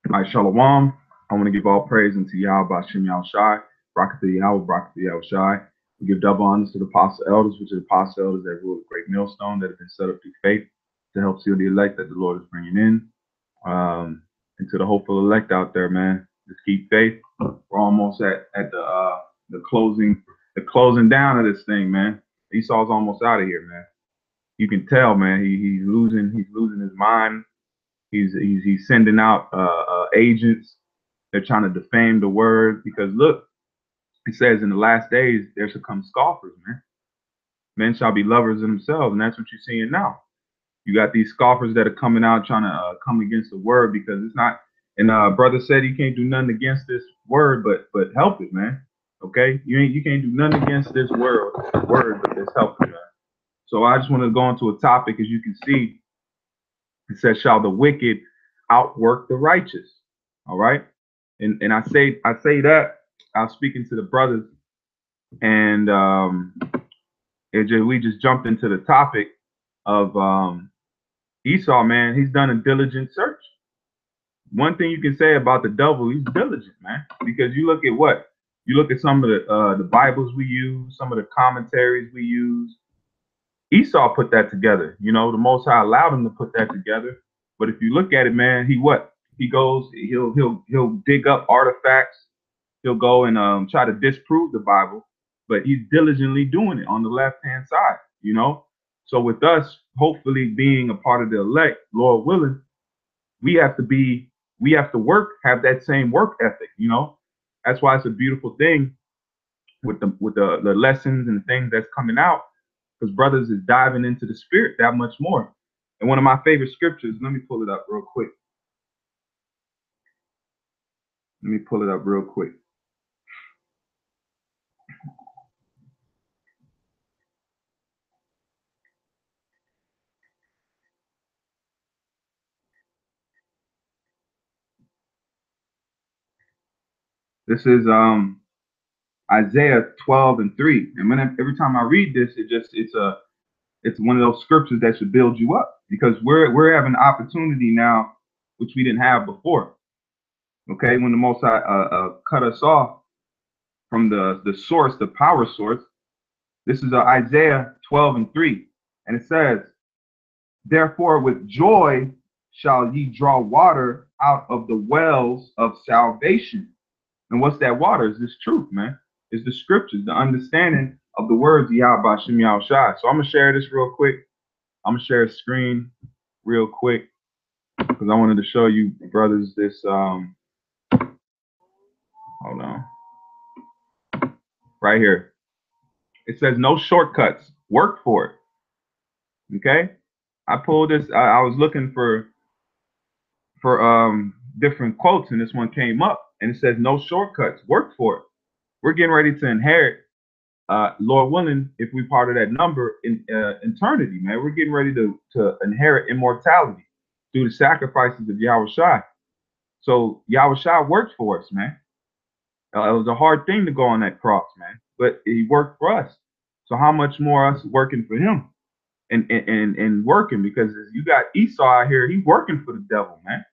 All right, Shalom. I want to give all praise unto Yahweh Bashem Yahushai, Barakatah Yahweh, Barakatah Yahushai. We give double honors to the apostle elders, which are the apostle elders that rule the great millstone that have been set up through faith to help seal the elect that the Lord is bringing in. And to the hopeful elect out there, man, just keep faith. We're almost at the closing down of this thing, man. Esau's almost out of here, man. You can tell, man. He's losing his mind. He's sending out agents. They're trying to defame the word because look, it says in the last days there shall come scoffers, man. Men shall be lovers of themselves, and that's what you're seeing now. You got these scoffers that are coming out trying to come against the word because it's not. And brother said he can't do nothing against this word, but help it, man. Okay, you can't do nothing against this word, but just help it, man. So I just want to go into a topic, as you can see. It says, "Shall the wicked outwork the righteous?" All right, and I say that I was speaking to the brothers, and we just jumped into the topic of Esau. Man, he's done a diligent search. One thing you can say about the devil, he's diligent, man, because you look at some of the Bibles we use, some of the commentaries we use. Esau put that together. You know, the Most High allowed him to put that together. But if you look at it, man, he goes, he'll dig up artifacts. He'll go and try to disprove the Bible, but he's diligently doing it on the left-hand side, you know. So with us, hopefully being a part of the elect, Lord willing, we have to work, have that same work ethic, you know. That's why it's a beautiful thing with the lessons and things that's coming out, because brothers is diving into the spirit that much more. And one of my favorite scriptures, let me pull it up real quick. This is Isaiah 12:3. And every time I read this, it's one of those scriptures that should build you up, because we're having an opportunity now which we didn't have before. Okay, when the Most High cut us off from the source, the power source. This is Isaiah 12:3, and it says, "Therefore with joy shall ye draw water out of the wells of salvation." And what's that water? Is this truth, man? It's the scriptures, the understanding of the words of Yahweh Bashem Yahushai. So I'm gonna share this real quick. I'm gonna share a screen real quick because I wanted to show you brothers this. Hold on, right here. It says no shortcuts. Work for it. Okay. I pulled this. I was looking for different quotes, and this one came up, and it says no shortcuts. Work for it. We're getting ready to inherit, Lord willing, if we part of that number in eternity, man. We're getting ready to inherit immortality through the sacrifices of Yahweh Shai. So Yahweh Shai worked for us, man. It was a hard thing to go on that cross, man, but he worked for us. So how much more us working for him and working? Because you got Esau out here, he's working for the devil, man.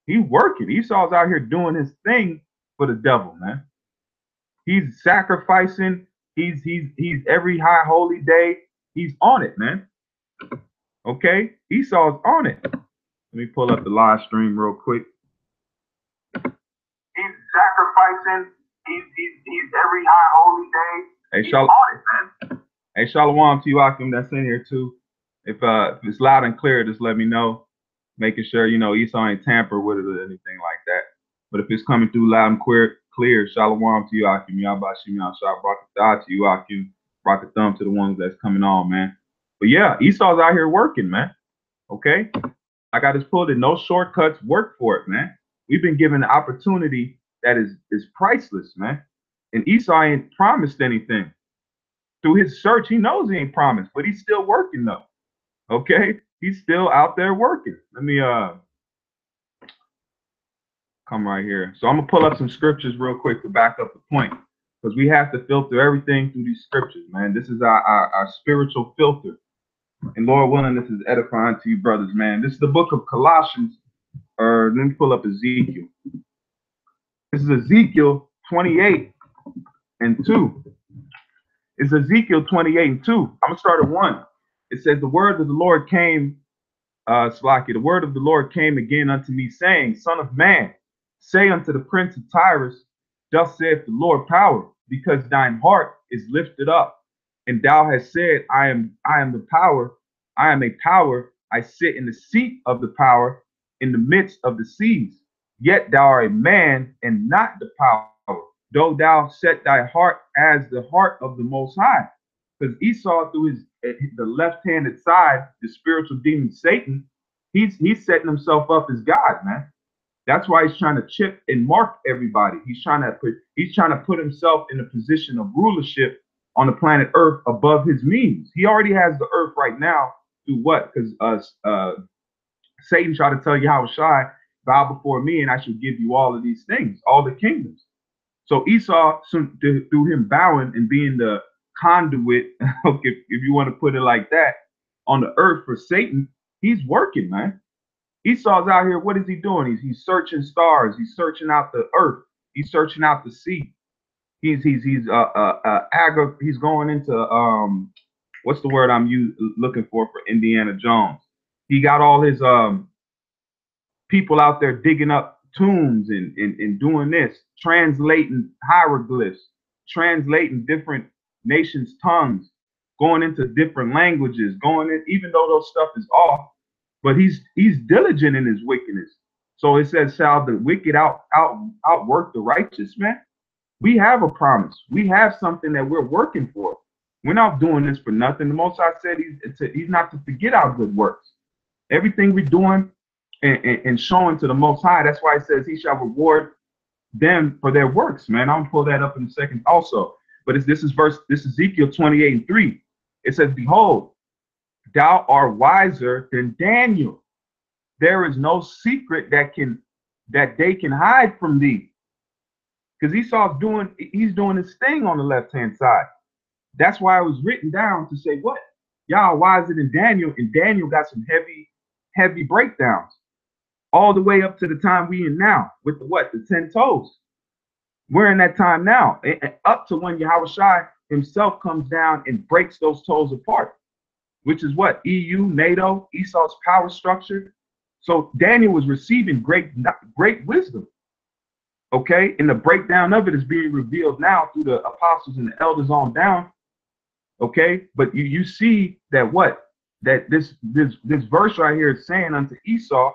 He's working. Esau's out here doing his thing for the devil, man. He's sacrificing. He's every high holy day. He's on it, man. Okay, Esau's on it. Let me pull up the live stream real quick. He's sacrificing. He's every high holy day. Hey, he's on it, man. Hey, shalom to you, Akim, that's in here too. If it's loud and clear, just let me know. Making sure, you know, Esau ain't tamper with it or anything like that. But if it's coming through loud and clear, shalom to you, Akim. Yabashim Yashah, Barakatah to you, Akim. Rock a thumb to the ones that's coming on, man. But yeah, Esau's out here working, man. Okay? I got this pulled in. No shortcuts. Work for it, man. We've been given an opportunity that is priceless, man. And Esau ain't promised anything. Through his search, he knows he ain't promised, but he's still working, though. Okay? He's still out there working. Let me come right here. So I'm gonna pull up some scriptures real quick to back up the point, because we have to filter everything through these scriptures, man. This is our spiritual filter. And Lord willing, this is edifying to you brothers, man. This is the book of Colossians, Or let me pull up Ezekiel. This is Ezekiel 28 and 2. It's Ezekiel 28 and 2. I'm gonna start at 1. It says, the word of the Lord came, Slaki, the word of the Lord came again unto me, saying, Son of man, say unto the prince of Tyrus, thus saith the Lord power, because thine heart is lifted up, and thou hast said, I am the power, I am a power, I sit in the seat of the power in the midst of the seas. Yet thou art a man and not the power, though thou set thy heart as the heart of the Most High. Because Esau, through the left-handed side, the spiritual demon Satan, he's setting himself up as God, man. That's why he's trying to chip and mark everybody. He's trying to put himself in a position of rulership on the planet Earth above his means. He already has the earth right now through what? Because Satan tried to tell Yahushua, bow before me, and I shall give you all of these things, all the kingdoms. So Esau, through him bowing and being the conduit, if you want to put it like that, on the earth for Satan, he's working, man. Esau's out here. What is he doing? He's searching stars. He's searching out the earth. He's searching out the sea. He's going into what's the word I'm looking for Indiana Jones. He got all his people out there digging up tombs and doing this, translating hieroglyphs, translating different nations' tongues, going into different languages, going in, even though those stuff is off, but he's diligent in his wickedness. So it says, shall the wicked outwork the righteous, man? We have a promise. We have something that we're working for. We're not doing this for nothing. The Most High said he's not to forget our good works. Everything we're doing and showing to the Most High, that's why it says he shall reward them for their works, man. I'm gonna pull that up in a second also. But this is Ezekiel 28 and 3. It says, behold, thou art wiser than Daniel. There is no secret that they can hide from thee. Because Esau's doing his thing on the left-hand side. That's why it was written down to say what? Y'all wiser than Daniel, and Daniel got some heavy breakdowns. All the way up to the time we in now with the 10 toes. We're in that time now, up to when Yahushua himself comes down and breaks those toes apart, which is what? EU, NATO, Esau's power structure. So Daniel was receiving great wisdom. Okay, and the breakdown of it is being revealed now through the apostles and the elders on down. Okay, but you see that this verse right here is saying unto Esau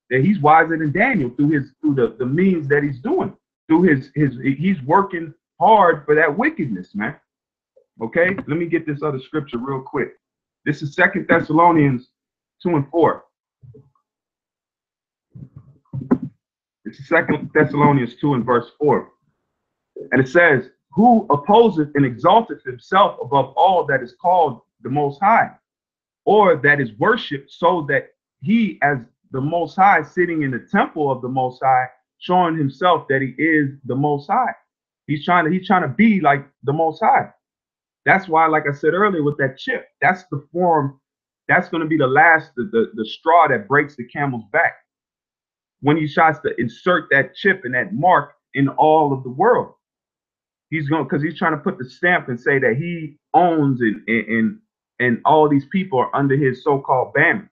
that he's wiser than Daniel through the means that he's doing, through he's working hard for that wickedness, man. Okay, let me get this other scripture real quick. This is 2 Thessalonians 2 and 4. It's 2 Thessalonians 2 and verse 4. And it says, who opposeth and exalteth himself above all that is called the Most High, or that is worshipped, so that he as the Most High sitting in the temple of the Most High, showing himself that he is the Most High. He's trying to be like the Most High. That's why, like I said earlier, with that chip, that's the form, that's going to be the last, the straw that breaks the camel's back. When he tries to insert that chip and that mark in all of the world, because he's trying to put the stamp and say that he owns and all these people are under his so-called banner.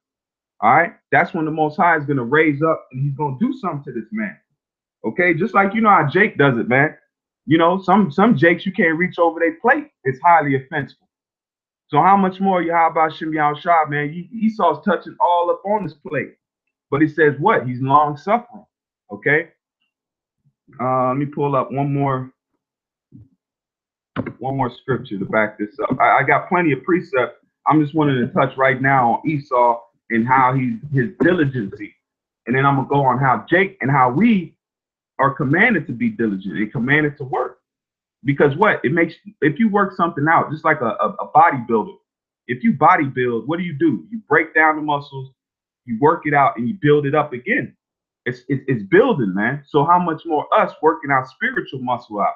All right, that's when the Most High is going to raise up and he's going to do something to this man. Okay, just like you know how Jake does it, man. You know, some Jakes you can't reach over their plate. It's highly offensive. So how much more Yahweh Shem Yahushua, man? Esau's touching all up on his plate. But he says what? He's long suffering. Okay. Let me pull up one more scripture to back this up. I got plenty of precepts. I'm just wanting to touch right now on Esau and how his diligency. And then I'm gonna go on how Jake and how we are commanded to be diligent and commanded to work. Because what? It makes, if you work something out, just like a bodybuilder. If you bodybuild, what do? You break down the muscles, you work it out, and you build it up again. It's building, man. So how much more us working our spiritual muscle out?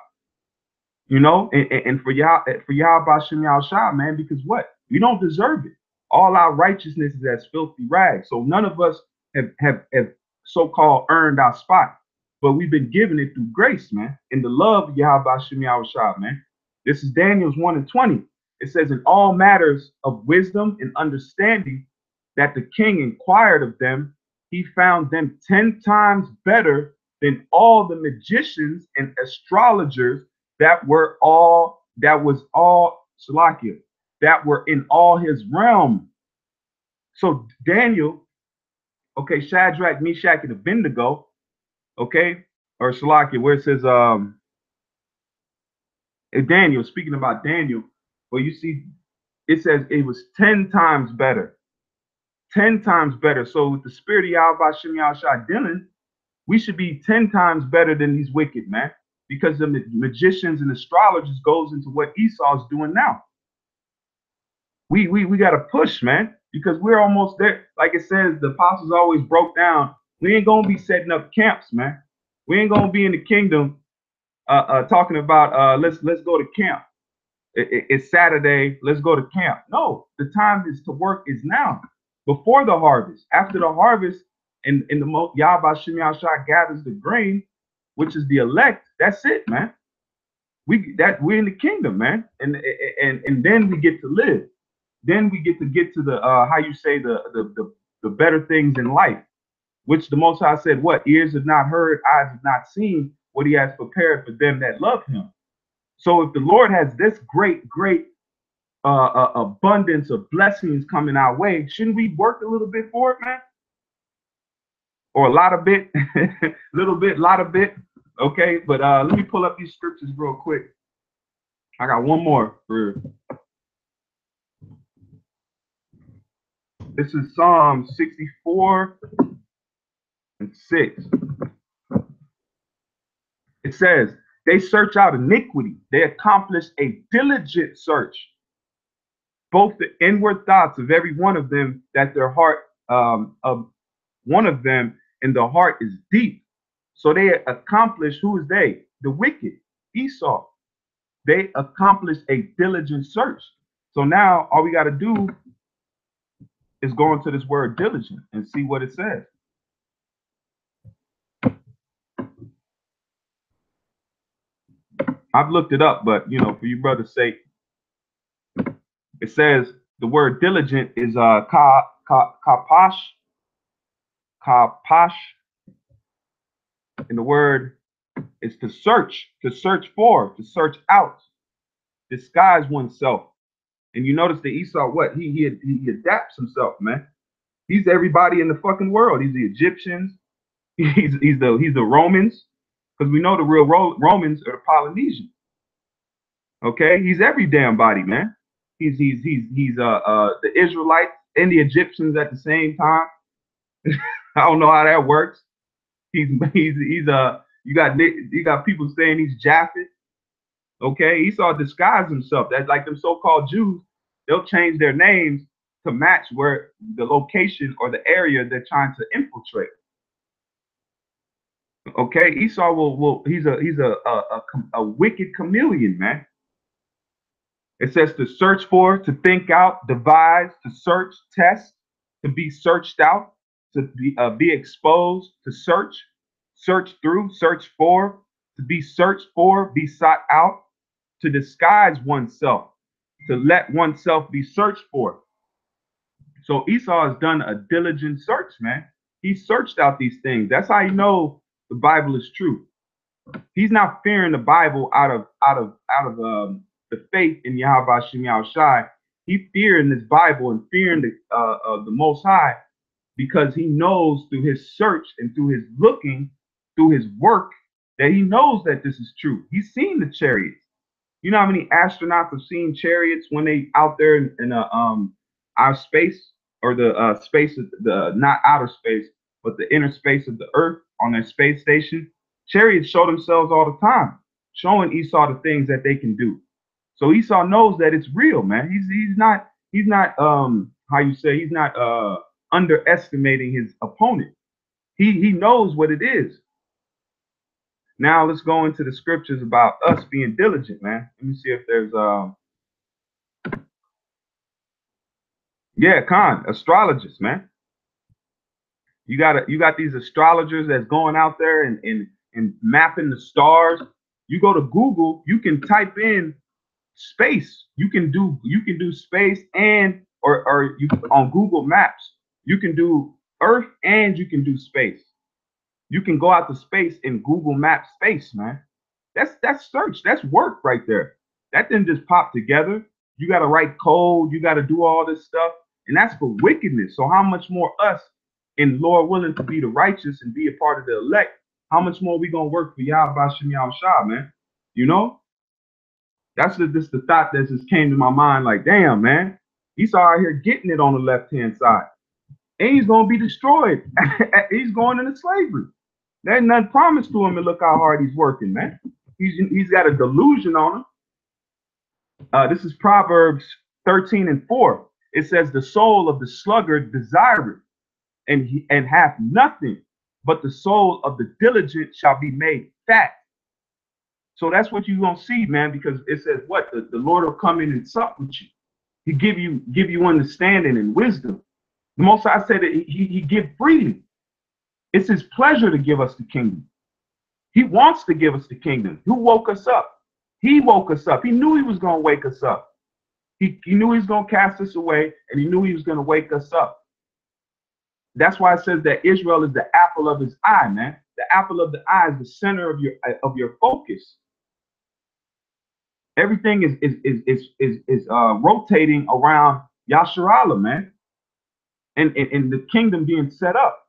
You know, and for Yahweh Shem Yahushua, man, because what? We don't deserve it. All our righteousness is as filthy rags. So none of us have so-called earned our spot, but we've been given it through grace, man, in the love of Yahweh Shem Yahushua, man. This is Daniel's 1:20. It says, in all matters of wisdom and understanding that the king inquired of them, he found them 10 times better than all the magicians and astrologers that was all Salakia, that were in all his realm. So Daniel, okay, Shadrach, Meshach, and Abednego, okay, or Salakia, where it says Daniel, speaking about Daniel, well, you see, it says it was 10 times better. 10 times better. So with the spirit of Yahweh Shem Yahushua dealing, we should be 10 times better than these wicked, man. Because the magicians and astrologers goes into what Esau's doing now. We got to push, man, because we're almost there. Like it says, the apostles always broke down. We ain't gonna be setting up camps, man. We ain't gonna be in the kingdom talking about let's go to camp. It's Saturday, let's go to camp. No, the time is to work is now. Before the harvest, after the harvest, and the Yahweh Shem Yahushua gathers the grain, which is the elect. That's it, man. We're in the kingdom, man, and then we get to live. Then we get to the how you say the better things in life, which the Most High said, what ears have not heard, eyes have not seen, what He has prepared for them that love Him. So if the Lord has this great abundance of blessings coming our way, shouldn't we work a little bit for it, man? Or a lot of bit, little bit, lot of bit. Okay, but let me pull up these scriptures real quick. I got one more for this is Psalm 64:6. It says, they search out iniquity, they accomplish a diligent search, both the inward thoughts of every one of them, that their heart of one of them in the heart is deep. So they accomplish, who is they? The wicked, Esau. They accomplish a diligent search. So now all we got to do is go into this word diligent and see what it says. I've looked it up, but you know, for you brother's sake, it says the word diligent is kapash, and the word is to search for, to search out, disguise oneself. And you notice that Esau, what he adapts himself, man. He's everybody in the fucking world. He's the Egyptians. He's the Romans, because we know the real Romans are the Polynesians. Okay, he's every damn body, man. He's the Israelites and the Egyptians at the same time. I don't know how that works. You got people saying he's Japhet. Okay, Esau disguised himself. That's like them so-called Jews. They'll change their names to match where the location or the area they're trying to infiltrate. Okay, Esau he's a wicked chameleon, man. It says to search for, to think out, devise, to search, test, to be searched out, to be exposed, to search through, search for, to be searched for, be sought out, to disguise oneself, to let oneself be searched for. So Esau has done a diligent search, man. He searched out these things. That's how you know the Bible is true. He's not fearing the Bible out of the faith in Yahweh Shem Yahushua. He fearing this Bible and fearing the Most High, because he knows through his search and through his looking, through his work, that he knows that this is true. He's seen the chariots. You know how many astronauts have seen chariots when they out there in our space, or the space of the, not outer space, but the inner space of the Earth on their space station? Chariots show themselves all the time, showing Esau the things that they can do. So Esau knows that it's real, man. He's not how you say, he's not underestimating his opponent. He knows what it is. Now let's go into the scriptures about us being diligent, man. Let me see if there's yeah, astrologist, man. You got these astrologers that's going out there and mapping the stars. You go to Google, you can type in space. You can do space and or you on Google Maps. You can do Earth and you can do space. You can go out to space and Google Map space, man. That's search. That's work right there. That didn't just pop together. You got to write code. You got to do all this stuff, and that's for wickedness. So how much more us, and Lord willing to be the righteous and be a part of the elect? How much more we gonna work for Yahweh Shem Shah, man? You know, that's just the thought that just came to my mind. Like, damn, man, Esau out here getting it on the left hand side, and he's gonna be destroyed. He's going into slavery. There's nothing promised to him, and look how hard he's working, man. He's got a delusion on him. This is Proverbs 13:4. It says, "The soul of the sluggard desireth, and hath nothing, but the soul of the diligent shall be made fat." So that's what you're gonna see, man, because it says what? The Lord will come in and sup with you. He give you understanding and wisdom. The Most High said that he give freely. It's his pleasure to give us the kingdom. He wants to give us the kingdom. Who woke us up? He woke us up. He knew he was going to wake us up. He knew he was going to cast us away, and he knew he was going to wake us up. That's why it says that Israel is the apple of his eye, man. The apple of the eye is the center of your focus. Everything is rotating around Yasharallah, man, and the kingdom being set up.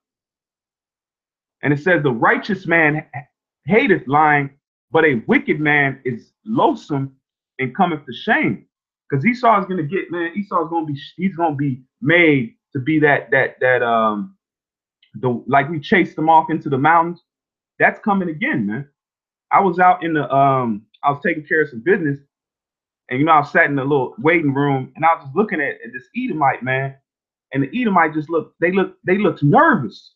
And it says the righteous man hateth lying, but a wicked man is loathsome and cometh to shame. Because Esau is gonna get, man, Esau is gonna be made to be like we chased them off into the mountains. That's coming again, man. I was out in the I was taking care of some business, and I was sat in the little waiting room, and I was just looking at this Edomite, man. And the Edomite just they looked nervous.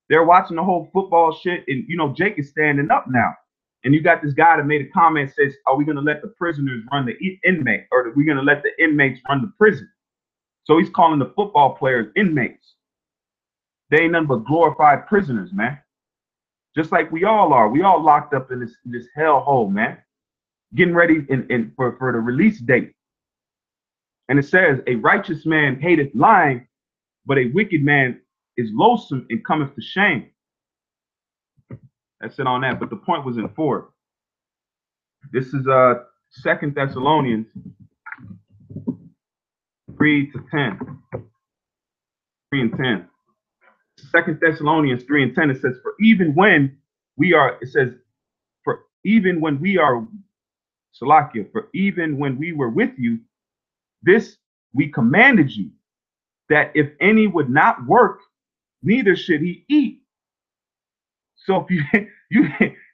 They're watching the whole football shit, and Jake is standing up now. And you got this guy that made a comment, says, "Are we gonna let the prisoners run the inmate, or are we gonna let the inmates run the prison?" So he's calling the football players inmates. They ain't nothing but glorified prisoners, man. Just like we all are. We all locked up in this hell hole, man. Getting ready for the release date. And it says, "A righteous man hateth lying, but a wicked man is loathsome and cometh to shame." That's it on that. But the point was in 4. This is 2 Thessalonians 3:10. 3 and 10. 2 Thessalonians 3 and 10, it says, for even when we are with you, this we commanded you, that if any would not work, neither should he eat. So if hey,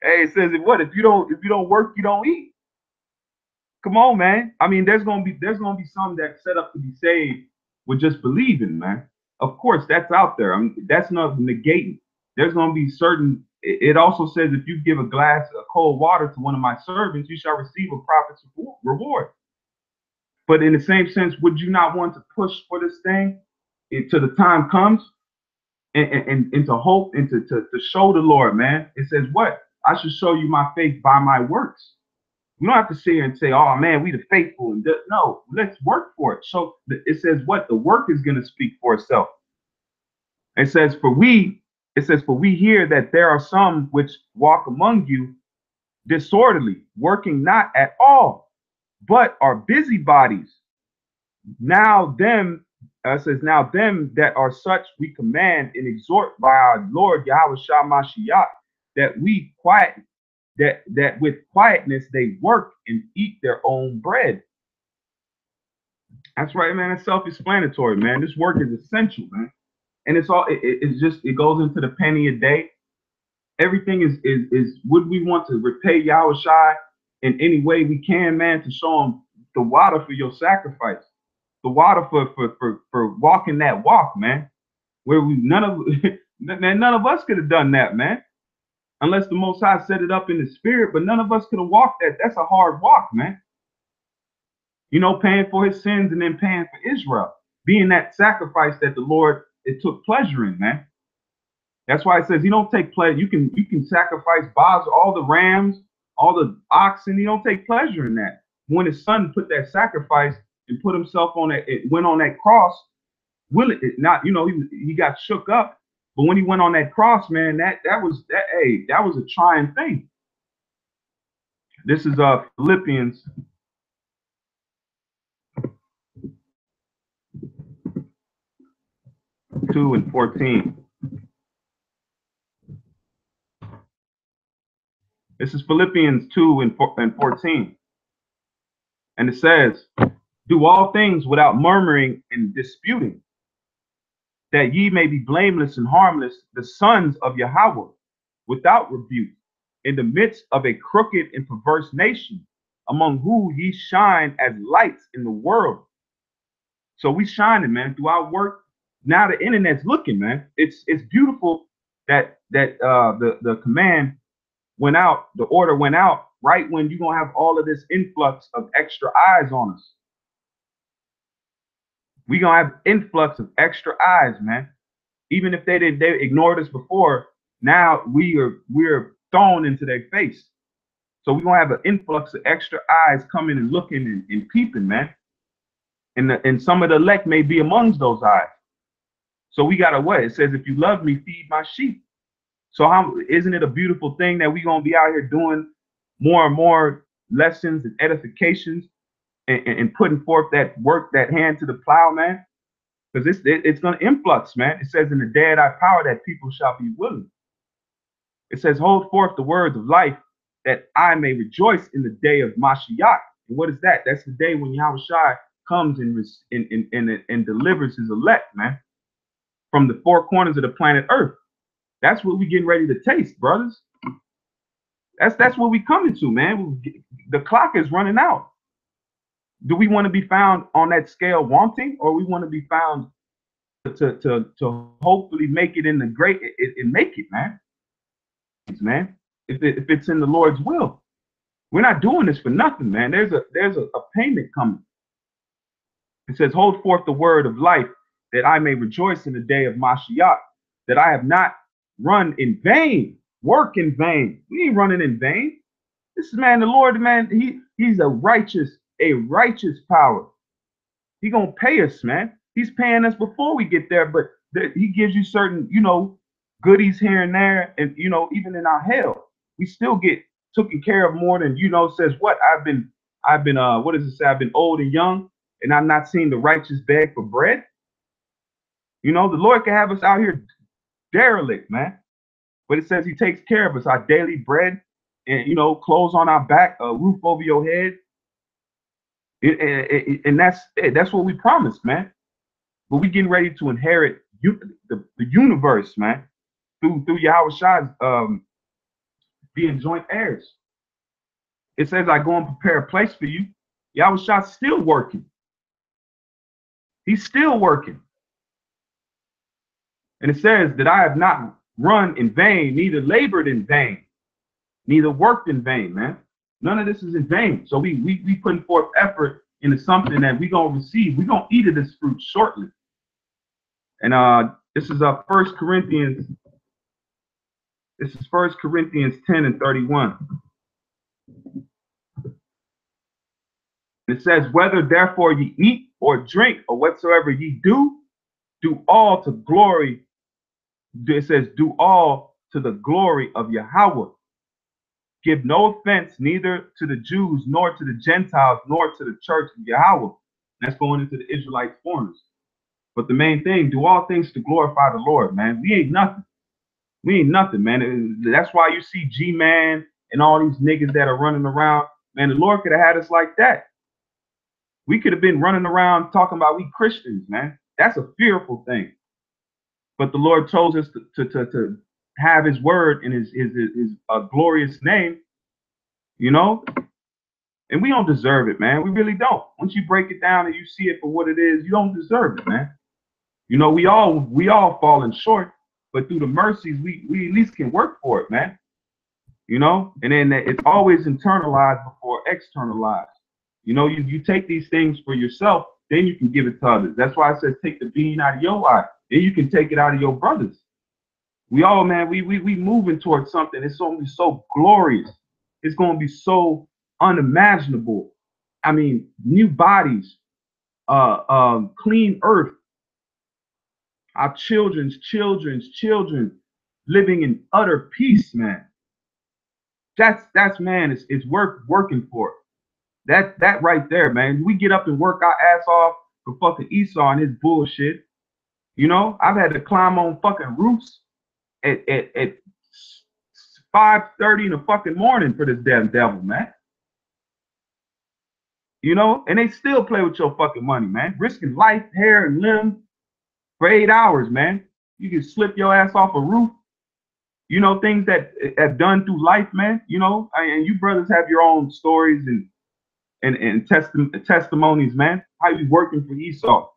it says what? If you don't work, you don't eat. Come on, man. I mean, there's gonna be some that set up to be saved with just believing, man. Of course, that's out there. I mean, that's not negating. There's gonna be certain. It also says, if you give a glass of cold water to one of my servants, you shall receive a prophet's reward. But in the same sense, would you not want to push for this thing until the time comes, and to hope and to show the Lord, man? It says what? I should show you my faith by my works. We don't have to sit here and say, "Oh man, we the faithful." And no, let's work for it. So it says what? The work is going to speak for itself. It says, for we hear that there are some which walk among you disorderly, working not at all, but are busybodies. Now them that are such we command and exhort by our Lord Yahweh Shah Mashiach, that with quietness they work and eat their own bread. That's right, man. It's self-explanatory, man. This work is essential, man. And it's all it goes into the penny a day. Everything is would we want to repay Yahweh Shai in any way we can, man, to show him the water for your sacrifice, the water for walking that walk, man. Where none of us could have done that, man. Unless the Most High set it up in the spirit, but none of us could have walked that. That's a hard walk, man. Paying for his sins and then paying for Israel, being that sacrifice that the Lord took pleasure in, man. That's why it says he don't take pleasure. You can sacrifice Baals, all the rams, all the oxen. He don't take pleasure in that. When his son put that sacrifice and put himself on that, it went on that cross. Will it not? He got shook up. But when he went on that cross, man, that was that. Hey, that was a trying thing. This is Philippians 2:14. This is Philippians 2:14. And it says, do all things without murmuring and disputing, that ye may be blameless and harmless, the sons of Yahweh, without rebuke, in the midst of a crooked and perverse nation, among whom ye shine as lights in the world. So we shining, man, through our work. Now the internet's looking, man. It's beautiful that the command went out, the order went out right when you're gonna have all of this influx of extra eyes on us. We're gonna have influx of extra eyes, man. Even if they ignored us before, now we're thrown into their face. So we're gonna have an influx of extra eyes coming and looking and peeping, man. And some of the elect may be amongst those eyes. So we gotta what? It says, if you love me, feed my sheep. So how isn't it a beautiful thing that we're gonna be out here doing more and more lessons and edifications and putting forth that work, that hand to the plow, man? Because it's gonna influx, man. It says, in the day of thy power that people shall be willing. It says, hold forth the words of life, that I may rejoice in the day of Mashiach. And what is that? That's the day when Yahushua comes and delivers his elect, man, from the four corners of the planet Earth. That's what we getting ready to taste, brothers. That's what we coming to, man. The clock is running out. Do we want to be found on that scale wanting, or we want to be found to hopefully make it in the great and make it, man? Man, if it's in the Lord's will, we're not doing this for nothing, man. There's a payment coming. It says, hold forth the word of life, that I may rejoice in the day of Mashiach, that I have not run in vain, work in vain. We ain't running in vain. This is, man, the Lord, man, he's a righteous power. He gonna pay us, man. He's paying us before we get there, but he gives you certain, goodies here and there, and even in our hell, we still get taken care of more than says what I've been what does it say? I've been old and young, and I've not seen the righteous beg for bread. The Lord can have us out here derelict, man. But it says he takes care of us, our daily bread, and clothes on our back, a roof over your head. And that's what we promised, man. But we getting ready to inherit the universe, man, through Yahweh being joint heirs. It says, I go and prepare a place for you. Yahweh still working. He's still working. And it says that I have not run in vain, neither labored in vain, neither worked in vain, man. None of this is in vain. So we putting forth effort into something that we're going to receive. We're going to eat of this fruit shortly. And this is 1 Corinthians. This is 1 Corinthians 10:31. It says, whether therefore ye eat or drink or whatsoever ye do all to glory. It says, do all to the glory of Yahweh. Give no offense neither to the Jews, nor to the Gentiles, nor to the church of Yahweh. That's going into the Israelite foreigners. But the main thing, do all things to glorify the Lord, man. We ain't nothing. We ain't nothing, man. That's why you see G-Man and all these niggas that are running around. Man, the Lord could have had us like that. We could have been running around talking about we Christians, man. That's a fearful thing. But the Lord chose us to have his word in his glorious name, and we don't deserve it, man. We really don't. Once you break it down and you see it for what it is, you don't deserve it, man. We all falling short, but through the mercies, we at least can work for it, man. And then it's always internalized before externalized. You take these things for yourself, then you can give it to others. That's why I said take the beam out of your eye. Then you can take it out of your brothers. We all, man, we moving towards something. It's going to be so glorious. It's going to be so unimaginable. I mean, new bodies, clean earth, our children's children living in utter peace, man. That's man, it's worth working for. That right there, man. We get up and work our ass off for fucking Esau and his bullshit. You know, I've had to climb on fucking roofs at 5:30 in the fucking morning for this damn devil, man. You know, and they still play with your fucking money, man. Risking life, hair, and limb for 8 hours, man. You can slip your ass off a roof. You know, things that have done through life, man. You know, and you brothers have your own stories and testimonies, man. How you working for Esau?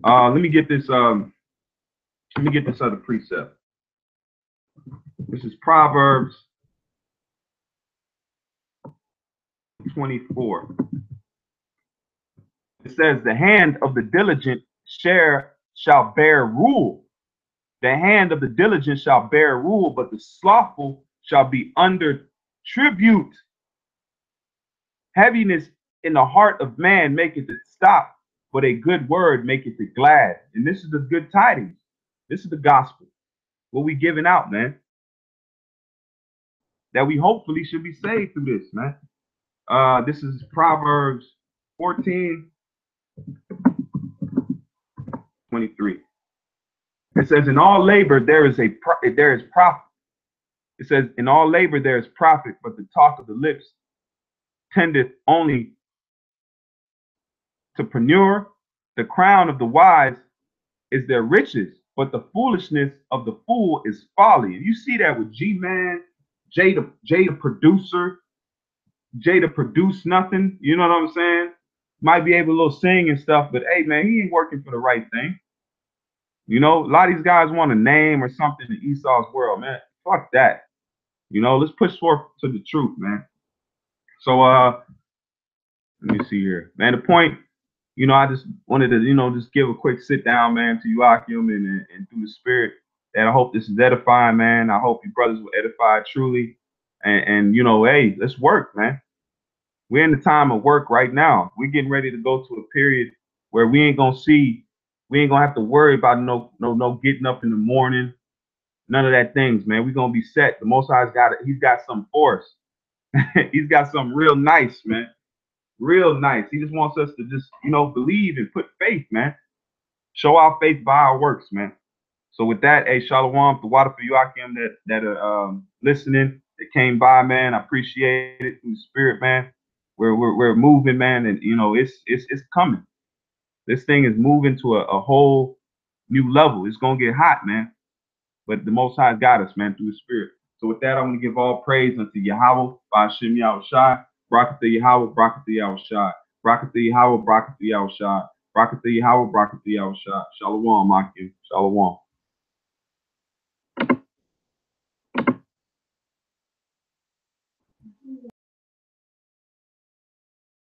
Let me get this. Let me get this other precept. This is Proverbs 24. It says, "The hand of the diligent shall bear rule. The hand of the diligent shall bear rule, but the slothful shall be under tribute. Heaviness in the heart of man maketh it stop, but a good word maketh it glad." And this is the good tidings. This is the gospel. What we giving out, man. That we hopefully should be saved through this, man. This is Proverbs 14:23. It says, "In all labor there is profit." It says, "In all labor there is profit, but the talk of the lips tendeth only to penure. The crown of the wise is their riches, but the foolishness of the fool is folly." And you see that with G-Man, Jada producer, Jada produce nothing. You know what I'm saying? Might be able to little sing and stuff, but hey, man, he ain't working for the right thing. You know, a lot of these guys want a name or something in Esau's world, man. Fuck that. You know, let's push forth to the truth, man. So, let me see here, man. The point, you know, I just wanted to, you know, just give a quick sit down, man, to you, Akim, and through the spirit. And I hope this is edifying, man. I hope you brothers will edify truly. And you know, hey, let's work, man. We're in the time of work right now. We're getting ready to go to a period where we ain't gonna have to worry about no getting up in the morning, none of that things, man. We're gonna be set. The Most High's got it. He's got something for us. He's got something real nice, man. Real nice. He just wants us to just, you know, believe and put faith, man. Show our faith by our works, man. So with that, hey, Shalom, the water for you, Akim, that are listening, that came by, man. I appreciate it through the spirit, man. We're moving, man, and you know it's coming. This thing is moving to a whole new level. It's gonna get hot, man. But the Most High's got us, man, through the spirit. So with that, I'm gonna give all praise unto Yahweh, Ba'ashem Yahushai, Barakatha Yahweh, Barakatha Yahushai, Barakatha Yahweh, Barakatha Yahushai, Barakatha Yahweh, Barakatha Yahushai. Shalom, Akim. Shalom.